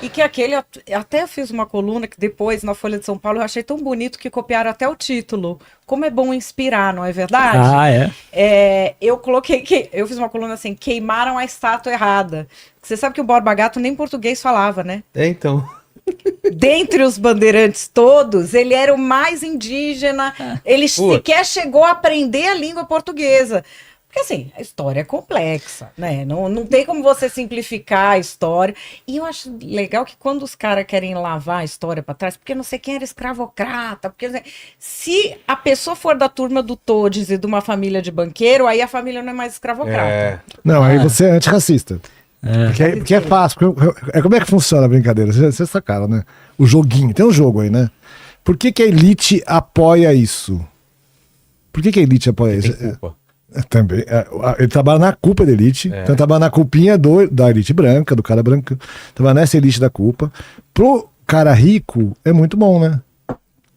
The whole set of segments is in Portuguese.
E que aquele, até fiz uma coluna que depois, na Folha de São Paulo, eu achei tão bonito que copiaram até o título. Como é bom inspirar, não é verdade? Ah, é? Eu coloquei, eu fiz uma coluna assim, queimaram a estátua errada. Você sabe que o Borba Gato nem português falava, né? Então. Dentre os bandeirantes todos, ele era o mais indígena, ele sequer chegou a aprender a língua portuguesa. Porque assim, a história é complexa, né? Não tem como você simplificar a história. E eu acho legal que quando os caras querem lavar a história para trás, porque não sei quem era escravocrata, porque se a pessoa for da turma do Todes e de uma família de banqueiro, aí a família não é mais escravocrata. Não, aí você é antirracista. Porque é fácil. Como é que funciona a brincadeira? Você sacaram, né? O joguinho. Tem um jogo aí, né? Por que a elite apoia isso? Por que a elite apoia isso? Também. Ele trabalha na culpa da elite. Então ele trabalha na culpinha da elite branca, do cara branco. Trabalha nessa elite da culpa. Pro cara rico, é muito bom, né?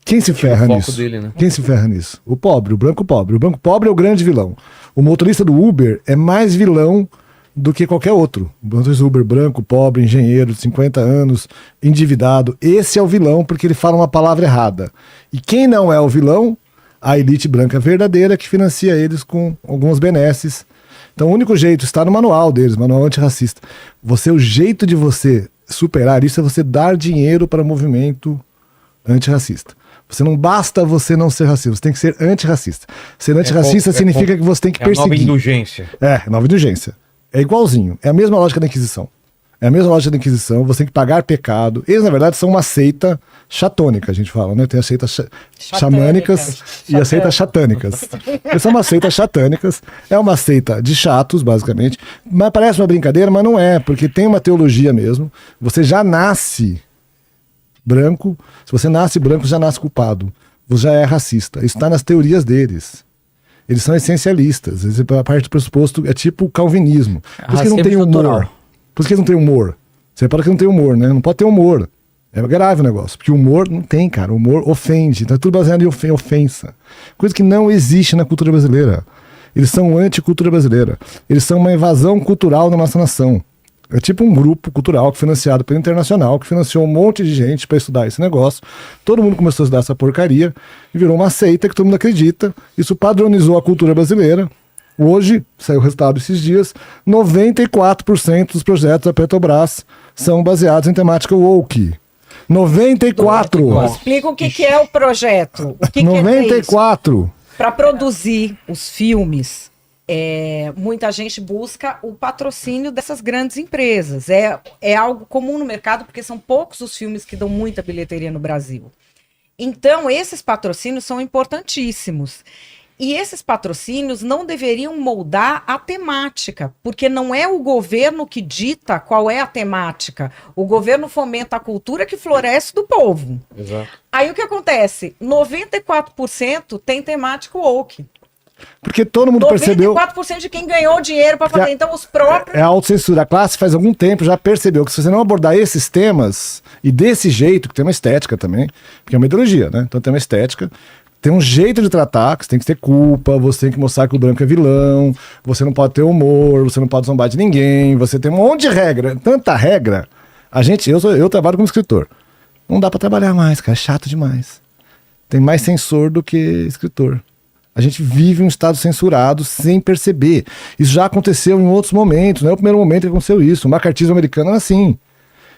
Quem se ferra nisso? Dele, né? Quem se ferra nisso? O pobre, o branco pobre. O branco pobre é o grande vilão. O motorista do Uber é mais vilão do que qualquer outro. O motorista do Uber branco, pobre, engenheiro de 50 anos, endividado. Esse é o vilão porque ele fala uma palavra errada. E quem não é o vilão? A elite branca verdadeira que financia eles com alguns benesses. Então o único jeito está no manual deles, manual antirracista. O jeito de você superar isso é você dar dinheiro para o movimento antirracista. Não basta você não ser racista, você tem que ser antirracista. Ser antirracista significa que você tem que perseguir. Nova indulgência. Nova indulgência. É igualzinho, é a mesma lógica da Inquisição. Você tem que pagar pecado. Eles, na verdade, são uma seita chatônica, a gente fala, né? Tem as seitas xamânicas e as seitas chatânicas. Eles são umas seitas chatânicas, é uma seita de chatos, basicamente. Mas parece uma brincadeira, mas não é, porque tem uma teologia mesmo. Você já nasce branco, se você nasce branco, já nasce culpado. Você já é racista. Isso está nas teorias deles. Eles são essencialistas. A parte do pressuposto é tipo o calvinismo. Por isso que não tem humor. Por isso que eles não têm humor. Você repara que não tem humor, né? Não pode ter humor. É grave o negócio. Porque o humor não tem, cara. O humor ofende. Então é tudo baseado em ofensa. Coisa que não existe na cultura brasileira. Eles são anticultura brasileira. Eles são uma invasão cultural da nossa nação. É tipo um grupo cultural financiado pelo Internacional, que financiou um monte de gente para estudar esse negócio. Todo mundo começou a estudar essa porcaria e virou uma seita que todo mundo acredita. Isso padronizou a cultura brasileira. Hoje, saiu o resultado esses dias, 94% dos projetos da Petrobras são baseados em temática woke. 94%! Explica o que é o projeto. O que 94%! Para produzir os filmes, muita gente busca o patrocínio dessas grandes empresas. É algo comum no mercado, porque são poucos os filmes que dão muita bilheteria no Brasil. Então, esses patrocínios são importantíssimos. E esses patrocínios não deveriam moldar a temática, porque não é o governo que dita qual é a temática. O governo fomenta a cultura que floresce do povo. Exato. Aí o que acontece? 94% tem temática woke. Porque todo mundo percebeu... 94% de quem ganhou dinheiro para fazer. Então os próprios... É a autocensura. A classe faz algum tempo já percebeu que se você não abordar esses temas, e desse jeito, que tem uma estética também, porque é uma ideologia, né? Então tem uma estética... Tem um jeito de tratar, que você tem que ter culpa, você tem que mostrar que o branco é vilão, você não pode ter humor, você não pode zombar de ninguém, você tem um monte de regra, tanta regra. Eu trabalho como escritor. Não dá pra trabalhar mais, cara, é chato demais. Tem mais censor do que escritor. A gente vive um estado censurado sem perceber. Isso já aconteceu em outros momentos, não é o primeiro momento que aconteceu isso. O macartismo americano era assim.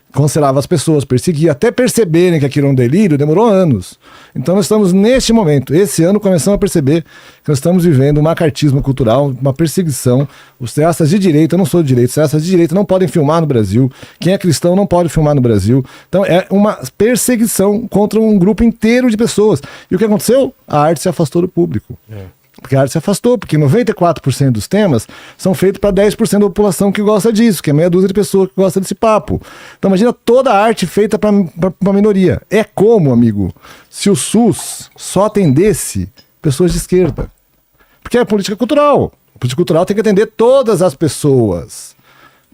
Cancelava as pessoas, perseguia, até perceberem que aquilo era um delírio, demorou anos. Então nós estamos neste momento, esse ano começamos a perceber que nós estamos vivendo um macartismo cultural, uma perseguição. Os cineastas de direita, eu não sou de direita, os cineastas de direita não podem filmar no Brasil, quem é cristão não pode filmar no Brasil. Então é uma perseguição contra um grupo inteiro de pessoas. E o que aconteceu? A arte se afastou do público. Porque a arte se afastou, porque 94% dos temas são feitos para 10% da população que gosta disso, que é meia dúzia de pessoas que gostam desse papo. Então imagina toda a arte feita para uma minoria. É como, amigo, se o SUS só atendesse pessoas de esquerda. Porque é política cultural. A política cultural tem que atender todas as pessoas.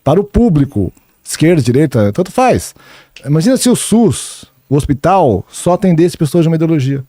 Para o público, esquerda, direita, tanto faz. Imagina se o SUS, o hospital, só atendesse pessoas de uma ideologia.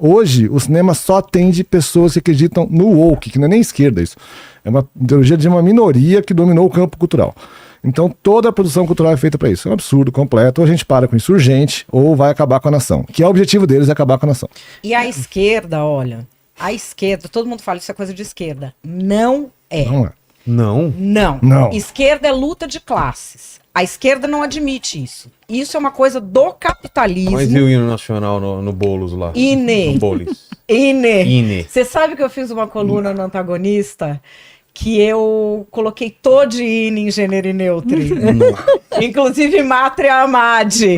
Hoje, o cinema só atende pessoas que acreditam no woke, que não é nem esquerda isso. É uma ideologia de uma minoria que dominou o campo cultural. Então toda a produção cultural é feita para isso. É um absurdo completo. Ou a gente para com isso urgente, ou vai acabar com a nação. Que é o objetivo deles, é acabar com a nação. E a esquerda, olha, a esquerda, todo mundo fala isso é coisa de esquerda. Não é. Não é. Não. Não. Esquerda é luta de classes. A esquerda não admite isso. Isso é uma coisa do capitalismo. Mas e o hino nacional no Boulos lá? Ine. No Boulos. Ine. Você sabe que eu fiz uma coluna no Antagonista que eu coloquei todinho em gênero e neutro. Inclusive Mátria Amade.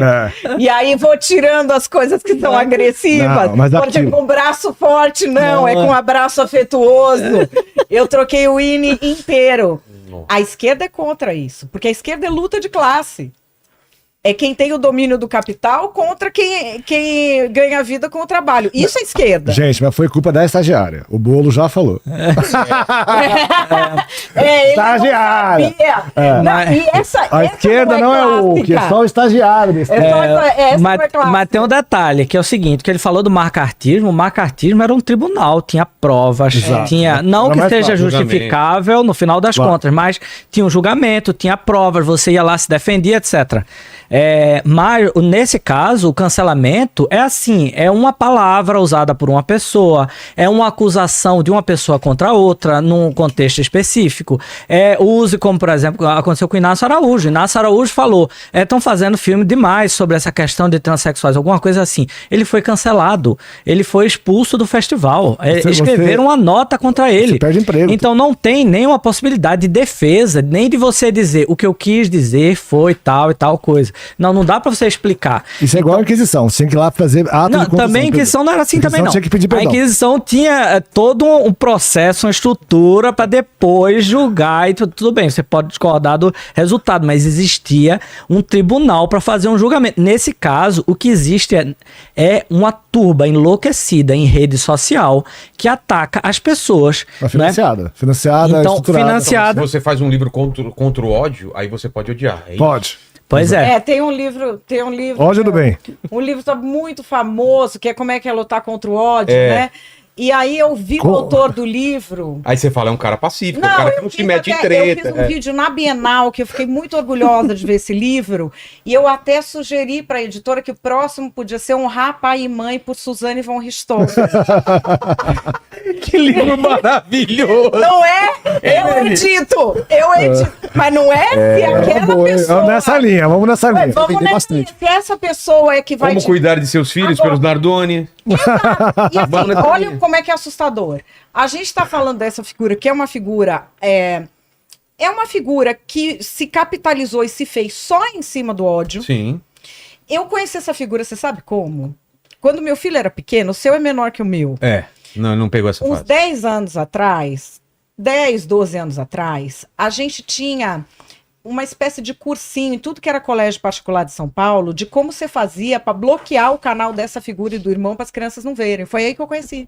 E aí vou tirando as coisas que são agressivas. Não, mas pode ser com braço forte, não. É com abraço afetuoso. Eu troquei o INE inteiro. A esquerda é contra isso. Porque a esquerda é luta de classe. É quem tem o domínio do capital contra quem ganha vida com o trabalho. Isso é esquerda. Gente, mas foi culpa da estagiária. O Bolo já falou. Estagiária. A esquerda não é o que é só o estagiário. Mas tem um detalhe, que é o seguinte, que ele falou do macartismo. O macartismo era um tribunal, tinha provas, tinha... Não que seja justificável no final das contas, mas tinha um julgamento, tinha provas, você ia lá, se defendia, etc. Mas nesse caso, o cancelamento é assim, é uma palavra usada por uma pessoa, é uma acusação de uma pessoa contra outra, num contexto específico. Use como, por exemplo, aconteceu com o Inácio Araújo. Inácio Araújo falou, estão fazendo filme demais sobre essa questão de transexuais, alguma coisa assim. Ele foi cancelado, ele foi expulso do festival. Escreveram uma nota contra ele. Você perde emprego. Então não tem nenhuma possibilidade de defesa, nem de você dizer o que eu quis dizer foi tal e tal coisa. Não dá pra você explicar. Isso é igual a Inquisição, você tem que ir lá fazer ato de condução. Também a Inquisição não era assim também, não. Tinha que pedir perdão. A Inquisição tinha todo um processo, uma estrutura pra depois julgar e tudo bem, você pode discordar do resultado, mas existia um tribunal pra fazer um julgamento. Nesse caso, o que existe é uma turba enlouquecida em rede social que ataca as pessoas. Financiada. Né? Financiada, então, estruturada. financiada. Então, se você faz um livro contra o ódio, aí você pode odiar. Pode. Pois é. Tem um livro. Ódio do bem. Um livro muito famoso, que é Como é que é lutar contra o ódio, né? E aí eu vi o autor do livro. Aí você fala, é um cara pacífico, um cara que não se mete em treta. Eu fiz um vídeo na Bienal, que eu fiquei muito orgulhosa de ver esse livro. E eu até sugeri para a editora que o próximo podia ser Honrar Pai e Mãe por Suzane von Richthofen. Que livro maravilhoso! Não é? Eu edito. Mas não é? Se aquela pessoa... Vamos nessa linha. Vamos nessa linha. Se essa pessoa é que vai... Como cuidar de seus filhos pelos Nardoni. Exato. E assim, olha como é que é assustador. A gente está falando dessa figura, que é uma figura... É uma figura que se capitalizou e se fez só em cima do ódio. Sim. Eu conheci essa figura, você sabe como? Quando meu filho era pequeno, o seu é menor que o meu. Não pegou essa fase. Uns 10 anos atrás, 10, 12 anos atrás, a gente tinha uma espécie de cursinho em tudo que era colégio particular de São Paulo, de como você fazia para bloquear o canal dessa figura e do irmão para as crianças não verem. Foi aí que eu conheci.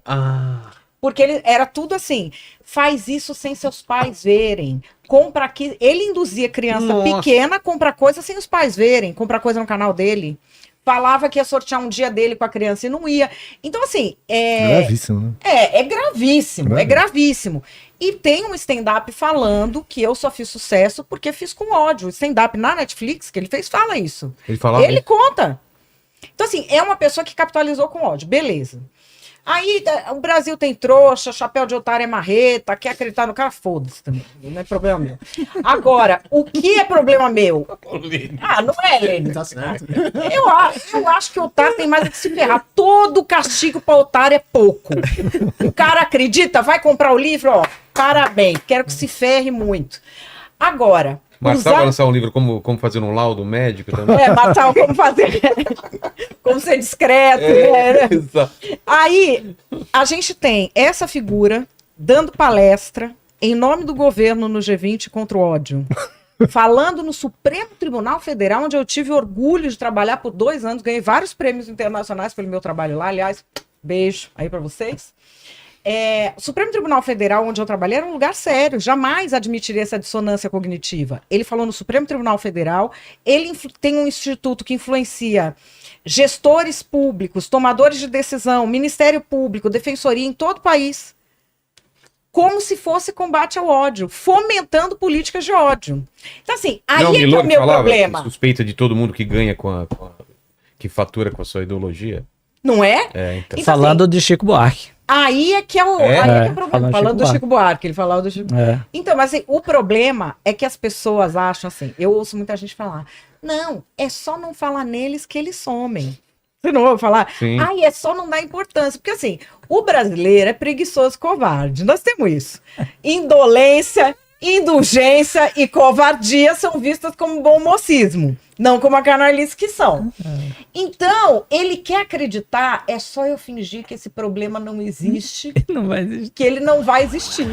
Porque ele era tudo assim, faz isso sem seus pais verem, compra aqui. Ele induzia criança pequena a comprar coisa sem os pais verem, comprar coisa no canal dele. Falava que ia sortear um dia dele com a criança e não ia. Então, assim... Gravíssimo, né? É gravíssimo. E tem um stand-up falando que eu só fiz sucesso porque fiz com ódio. O stand-up na Netflix que ele fez fala isso. Ele conta. Então, assim, é uma pessoa que capitalizou com ódio. Beleza. Aí o Brasil tem trouxa, chapéu de otário é marreta, quer acreditar no cara, foda-se também. Não é problema meu. Agora, o que é problema meu? Não é, Lênin. Tá certo. Eu acho que o otário tem mais que se ferrar. Todo castigo para otário é pouco. O cara acredita, vai comprar o livro, ó, parabéns, quero que se ferre muito. Agora... Marçal vai lançar um livro como fazer um laudo médico também. Marçal, como fazer. Como ser discreto. Exato. Aí, a gente tem essa figura dando palestra em nome do governo no G20 contra o ódio. Falando no Supremo Tribunal Federal, onde eu tive orgulho de trabalhar por 2 anos, ganhei vários prêmios internacionais pelo meu trabalho lá. Aliás, beijo aí para vocês. O Supremo Tribunal Federal, onde eu trabalhei, era um lugar sério, jamais admitiria essa dissonância cognitiva. Ele falou no Supremo Tribunal Federal, ele tem um instituto que influencia gestores públicos, tomadores de decisão, Ministério Público, Defensoria em todo o país, como se fosse combate ao ódio, fomentando políticas de ódio. Então, assim, aí Não, é que é o meu problema. Suspeita de todo mundo que ganha que fatura com a sua ideologia. Não é? Então. Então, Falando assim, de Chico Buarque. aí é que é o, aí é que é o problema. Falando do Chico Buarque, ele falava do Chico Buarque. Então, mas assim, o problema é que as pessoas acham assim, eu ouço muita gente falar, não, é só não falar neles que eles somem. Você não ouve falar? Sim. Ai, é só não dar importância. Porque assim, o brasileiro é preguiçoso e covarde. Nós temos isso. Indolência, indulgência e covardia são vistas como bom mocismo, não como a canalice que são. Então, ele quer acreditar, é só eu fingir que esse problema não existe, Não vai existir. que ele não vai existir.